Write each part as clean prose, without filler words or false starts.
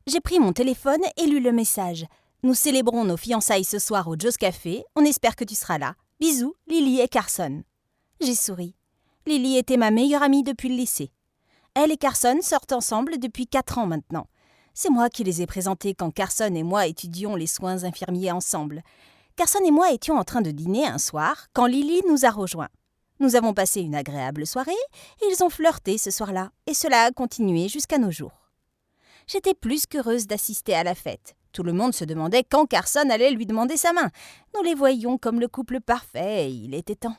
J'ai pris mon téléphone et lu le message. Nous célébrons nos fiançailles ce soir au Joe's Café. On espère que tu seras là. Bisous, Lily et Carson. J'ai souri. Lily était ma meilleure amie depuis le lycée. Elle et Carson sortent ensemble depuis 4 ans maintenant. C'est moi qui les ai présentés quand Carson et moi étudions les soins infirmiers ensemble. Carson et moi étions en train de dîner un soir quand Lily nous a rejoints. Nous avons passé une agréable soirée et ils ont flirté ce soir-là et cela a continué jusqu'à nos jours. J'étais plus qu'heureuse d'assister à la fête. Tout le monde se demandait quand Carson allait lui demander sa main. Nous les voyions comme le couple parfait et il était temps.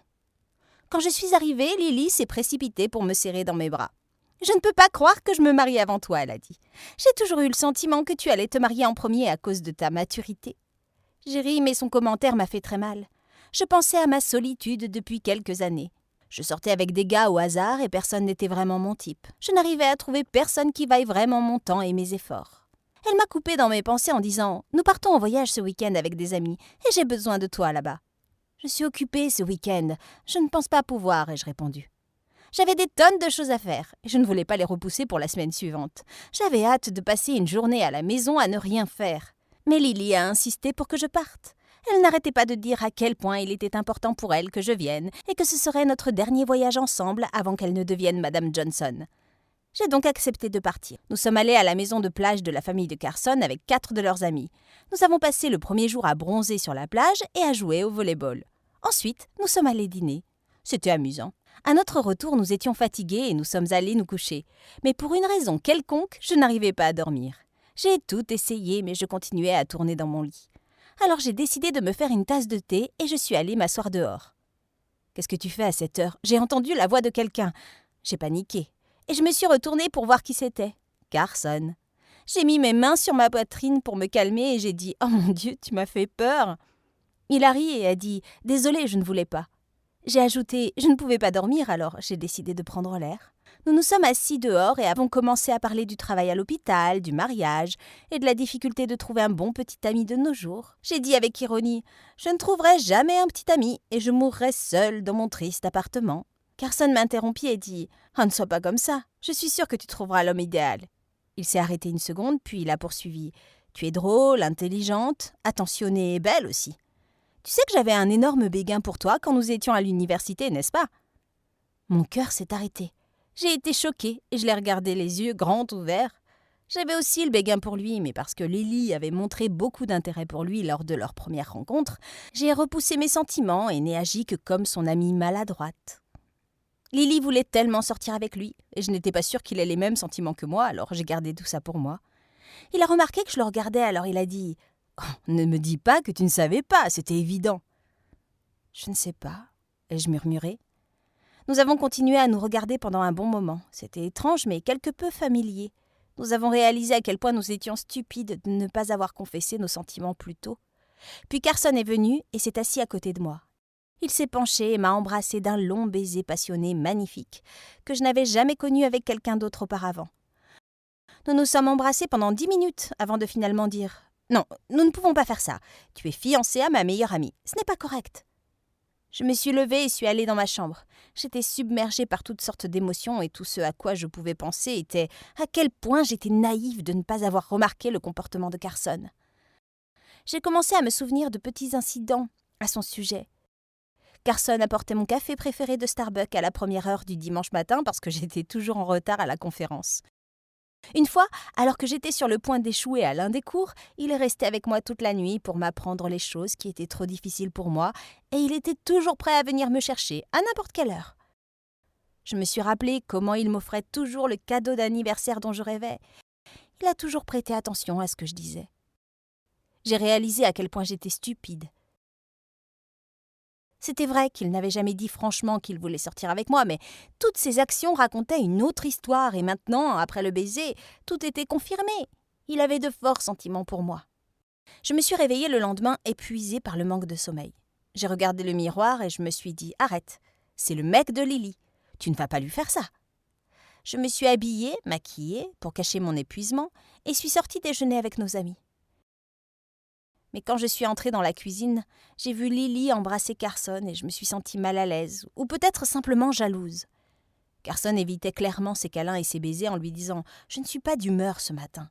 Quand je suis arrivée, Lily s'est précipitée pour me serrer dans mes bras. « Je ne peux pas croire que je me marie avant toi, » elle a dit. « J'ai toujours eu le sentiment que tu allais te marier en premier à cause de ta maturité. » J'ai ri, mais son commentaire m'a fait très mal. Je pensais à ma solitude depuis quelques années. Je sortais avec des gars au hasard et personne n'était vraiment mon type. Je n'arrivais à trouver personne qui vaille vraiment mon temps et mes efforts. Elle m'a coupée dans mes pensées en disant « Nous partons en voyage ce week-end avec des amis et j'ai besoin de toi là-bas. » « Je suis occupée ce week-end. Je ne pense pas pouvoir, » ai-je répondu. J'avais des tonnes de choses à faire et je ne voulais pas les repousser pour la semaine suivante. J'avais hâte de passer une journée à la maison à ne rien faire. Mais Lily a insisté pour que je parte. Elle n'arrêtait pas de dire à quel point il était important pour elle que je vienne et que ce serait notre dernier voyage ensemble avant qu'elle ne devienne Madame Johnson. J'ai donc accepté de partir. Nous sommes allés à la maison de plage de la famille de Carson avec 4 de leurs amis. Nous avons passé le premier jour à bronzer sur la plage et à jouer au volleyball. Ensuite, nous sommes allés dîner. C'était amusant. À notre retour, nous étions fatigués et nous sommes allés nous coucher. Mais pour une raison quelconque, je n'arrivais pas à dormir. J'ai tout essayé, mais je continuais à tourner dans mon lit. Alors j'ai décidé de me faire une tasse de thé et je suis allée m'asseoir dehors. « Qu'est-ce que tu fais à cette heure ?» J'ai entendu la voix de quelqu'un. J'ai paniqué. Et je me suis retournée pour voir qui c'était. Carson. J'ai mis mes mains sur ma poitrine pour me calmer et j'ai dit « Oh mon Dieu, tu m'as fait peur !» Il a ri et a dit « Désolé, je ne voulais pas. » J'ai ajouté « Je ne pouvais pas dormir, alors j'ai décidé de prendre l'air. » Nous nous sommes assis dehors et avons commencé à parler du travail à l'hôpital, du mariage et de la difficulté de trouver un bon petit ami de nos jours. J'ai dit avec ironie « Je ne trouverai jamais un petit ami et je mourrai seule dans mon triste appartement. » Carson m'interrompit et dit « Oh, ne sois pas comme ça. Je suis sûre que tu trouveras l'homme idéal. » Il s'est arrêté une seconde, puis il a poursuivi « Tu es drôle, intelligente, attentionnée et belle aussi. Tu sais que j'avais un énorme béguin pour toi quand nous étions à l'université, n'est-ce pas ?» Mon cœur s'est arrêté. J'ai été choquée et je l'ai regardé les yeux grands ouverts. J'avais aussi le béguin pour lui, mais parce que Lily avait montré beaucoup d'intérêt pour lui lors de leur première rencontre, j'ai repoussé mes sentiments et n'ai agi que comme son amie maladroite. Lily voulait tellement sortir avec lui, et je n'étais pas sûre qu'il ait les mêmes sentiments que moi, alors j'ai gardé tout ça pour moi. Il a remarqué que je le regardais, alors il a dit « Oh, ne me dis pas que tu ne savais pas, c'était évident. » « Je ne sais pas, » ai-je murmuré. Nous avons continué à nous regarder pendant un bon moment. C'était étrange, mais quelque peu familier. Nous avons réalisé à quel point nous étions stupides de ne pas avoir confessé nos sentiments plus tôt. Puis Carson est venu et s'est assis à côté de moi. Il s'est penché et m'a embrassé d'un long baiser passionné magnifique, que je n'avais jamais connu avec quelqu'un d'autre auparavant. Nous nous sommes embrassés pendant 10 minutes avant de finalement dire « Non, nous ne pouvons pas faire ça. Tu es fiancée à ma meilleure amie. Ce n'est pas correct. » Je me suis levée et suis allée dans ma chambre. J'étais submergée par toutes sortes d'émotions et tout ce à quoi je pouvais penser était à quel point j'étais naïve de ne pas avoir remarqué le comportement de Carson. J'ai commencé à me souvenir de petits incidents à son sujet. Carson apportait mon café préféré de Starbucks à la première heure du dimanche matin parce que j'étais toujours en retard à la conférence. Une fois, alors que j'étais sur le point d'échouer à l'un des cours, il est resté avec moi toute la nuit pour m'apprendre les choses qui étaient trop difficiles pour moi et il était toujours prêt à venir me chercher à n'importe quelle heure. Je me suis rappelé comment il m'offrait toujours le cadeau d'anniversaire dont je rêvais. Il a toujours prêté attention à ce que je disais. J'ai réalisé à quel point j'étais stupide. C'était vrai qu'il n'avait jamais dit franchement qu'il voulait sortir avec moi, mais toutes ses actions racontaient une autre histoire et maintenant, après le baiser, tout était confirmé. Il avait de forts sentiments pour moi. Je me suis réveillée le lendemain épuisée par le manque de sommeil. J'ai regardé le miroir et je me suis dit « Arrête, c'est le mec de Lily. Tu ne vas pas lui faire ça. » Je me suis habillée, maquillée, pour cacher mon épuisement et suis sortie déjeuner avec nos amis. Mais quand je suis entrée dans la cuisine, j'ai vu Lily embrasser Carson et je me suis sentie mal à l'aise, ou peut-être simplement jalouse. Carson évitait clairement ses câlins et ses baisers en lui disant « Je ne suis pas d'humeur ce matin ».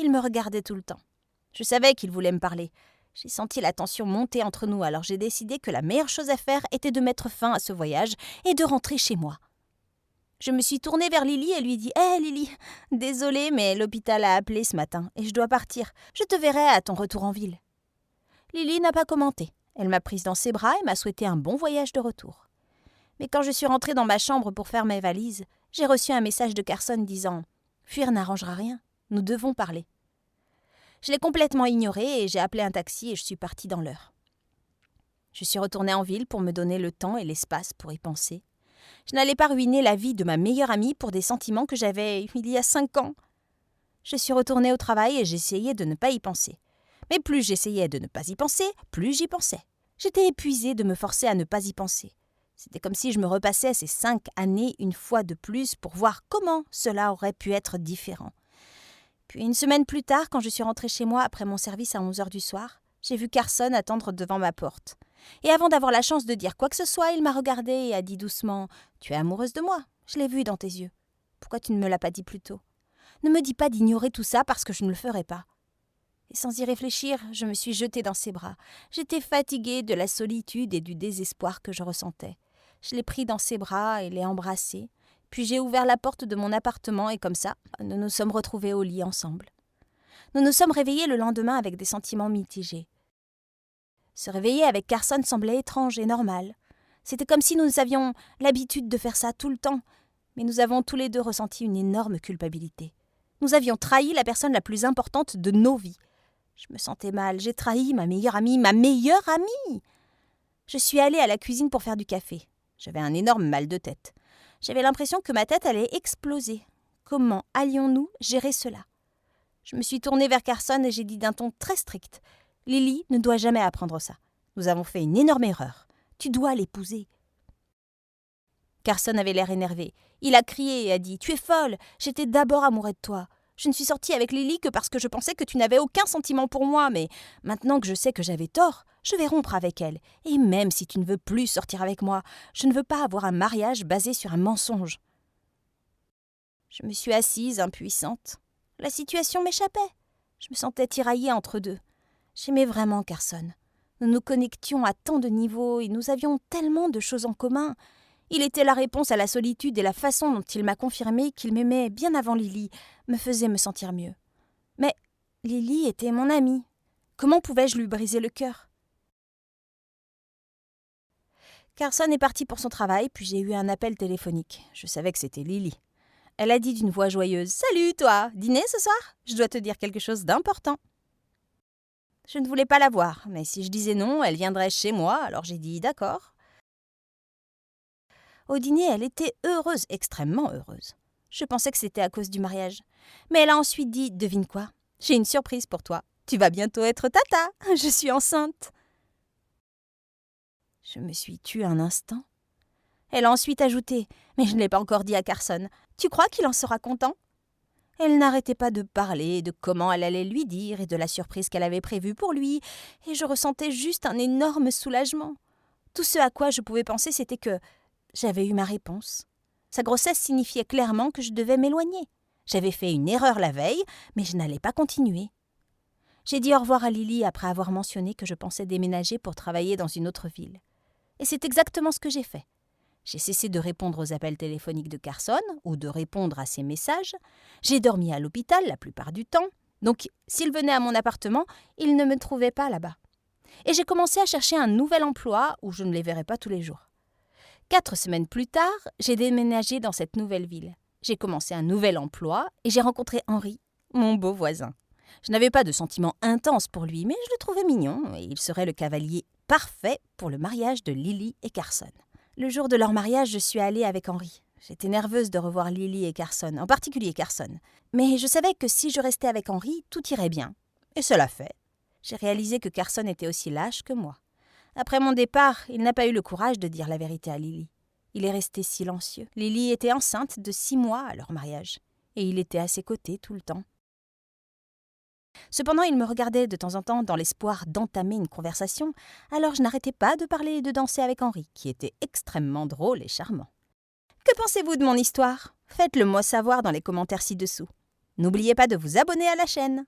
Il me regardait tout le temps. Je savais qu'il voulait me parler. J'ai senti la tension monter entre nous, alors j'ai décidé que la meilleure chose à faire était de mettre fin à ce voyage et de rentrer chez moi. Je me suis tournée vers Lily et lui dit « Hé Lily, désolée, mais l'hôpital a appelé ce matin et je dois partir. Je te verrai à ton retour en ville. » Lily n'a pas commenté. Elle m'a prise dans ses bras et m'a souhaité un bon voyage de retour. Mais quand je suis rentrée dans ma chambre pour faire mes valises, j'ai reçu un message de Carson disant « Fuir n'arrangera rien, nous devons parler. » Je l'ai complètement ignoré et j'ai appelé un taxi et je suis partie dans l'heure. Je suis retournée en ville pour me donner le temps et l'espace pour y penser. Je n'allais pas ruiner la vie de ma meilleure amie pour des sentiments que j'avais il y a 5 ans. Je suis retournée au travail et j'essayais de ne pas y penser. Mais plus j'essayais de ne pas y penser, plus j'y pensais. J'étais épuisée de me forcer à ne pas y penser. C'était comme si je me repassais ces 5 années une fois de plus pour voir comment cela aurait pu être différent. Puis une semaine plus tard, quand je suis rentrée chez moi après mon service à 11h du soir, j'ai vu Carson attendre devant ma porte. Et avant d'avoir la chance de dire quoi que ce soit, il m'a regardée et a dit doucement « Tu es amoureuse de moi, je l'ai vu dans tes yeux. Pourquoi tu ne me l'as pas dit plus tôt ? Ne me dis pas d'ignorer tout ça parce que je ne le ferai pas. » Et sans y réfléchir, je me suis jetée dans ses bras. J'étais fatiguée de la solitude et du désespoir que je ressentais. Je l'ai pris dans ses bras et l'ai embrassé. Puis j'ai ouvert la porte de mon appartement et comme ça, nous nous sommes retrouvés au lit ensemble. Nous nous sommes réveillés le lendemain avec des sentiments mitigés. Se réveiller avec Carson semblait étrange et normal. C'était comme si nous avions l'habitude de faire ça tout le temps, mais nous avons tous les deux ressenti une énorme culpabilité. Nous avions trahi la personne la plus importante de nos vies. Je me sentais mal, j'ai trahi ma meilleure amie, Je suis allée à la cuisine pour faire du café. J'avais un énorme mal de tête. J'avais l'impression que ma tête allait exploser. Comment allions-nous gérer cela ? Je me suis tournée vers Carson et j'ai dit d'un ton très strict « Lily ne doit jamais apprendre ça. Nous avons fait une énorme erreur. Tu dois l'épouser. » Carson avait l'air énervé. Il a crié et a dit « Tu es folle. J'étais d'abord amoureux de toi. Je ne suis sortie avec Lily que parce que je pensais que tu n'avais aucun sentiment pour moi, mais maintenant que je sais que j'avais tort, je vais rompre avec elle. Et même si tu ne veux plus sortir avec moi, je ne veux pas avoir un mariage basé sur un mensonge. » Je me suis assise, impuissante. La situation m'échappait. Je me sentais tiraillée entre deux. J'aimais vraiment Carson. Nous nous connections à tant de niveaux et nous avions tellement de choses en commun. Il était la réponse à la solitude et la façon dont il m'a confirmé qu'il m'aimait bien avant Lily me faisait me sentir mieux. Mais Lily était mon amie. Comment pouvais-je lui briser le cœur ? Carson est parti pour son travail, puis j'ai eu un appel téléphonique. Je savais que c'était Lily. Elle a dit d'une voix joyeuse « Salut toi, dîner ce soir ? Je dois te dire quelque chose d'important. » Je ne voulais pas la voir, mais si je disais non, elle viendrait chez moi, alors j'ai dit « D'accord. » Au dîner, elle était heureuse, extrêmement heureuse. Je pensais que c'était à cause du mariage. Mais elle a ensuite dit « Devine quoi ? J'ai une surprise pour toi. Tu vas bientôt être tata. Je suis enceinte. » Je me suis tue un instant. Elle a ensuite ajouté « Mais je ne l'ai pas encore dit à Carson. Tu crois qu'il en sera content ?» Elle n'arrêtait pas de parler de comment elle allait lui dire et de la surprise qu'elle avait prévue pour lui, et je ressentais juste un énorme soulagement. Tout ce à quoi je pouvais penser, c'était que j'avais eu ma réponse. Sa grossesse signifiait clairement que je devais m'éloigner. J'avais fait une erreur la veille, mais je n'allais pas continuer. J'ai dit au revoir à Lily après avoir mentionné que je pensais déménager pour travailler dans une autre ville. Et c'est exactement ce que j'ai fait. J'ai cessé de répondre aux appels téléphoniques de Carson ou de répondre à ses messages. J'ai dormi à l'hôpital la plupart du temps. Donc, s'il venait à mon appartement, il ne me trouvait pas là-bas. Et j'ai commencé à chercher un nouvel emploi où je ne les verrais pas tous les jours. 4 semaines plus tard, j'ai déménagé dans cette nouvelle ville. J'ai commencé un nouvel emploi et j'ai rencontré Henry, mon beau voisin. Je n'avais pas de sentiments intenses pour lui, mais je le trouvais mignon et il serait le cavalier parfait pour le mariage de Lily et Carson. Le jour de leur mariage, je suis allée avec Henry. J'étais nerveuse de revoir Lily et Carson, en particulier Carson. Mais je savais que si je restais avec Henry, tout irait bien. Et cela fait. J'ai réalisé que Carson était aussi lâche que moi. Après mon départ, il n'a pas eu le courage de dire la vérité à Lily. Il est resté silencieux. Lily était enceinte de 6 mois à leur mariage. Et il était à ses côtés tout le temps. Cependant, il me regardait de temps en temps dans l'espoir d'entamer une conversation, alors je n'arrêtais pas de parler et de danser avec Henry, qui était extrêmement drôle et charmant. Que pensez-vous de mon histoire ? Faites-le moi savoir dans les commentaires ci-dessous. N'oubliez pas de vous abonner à la chaîne.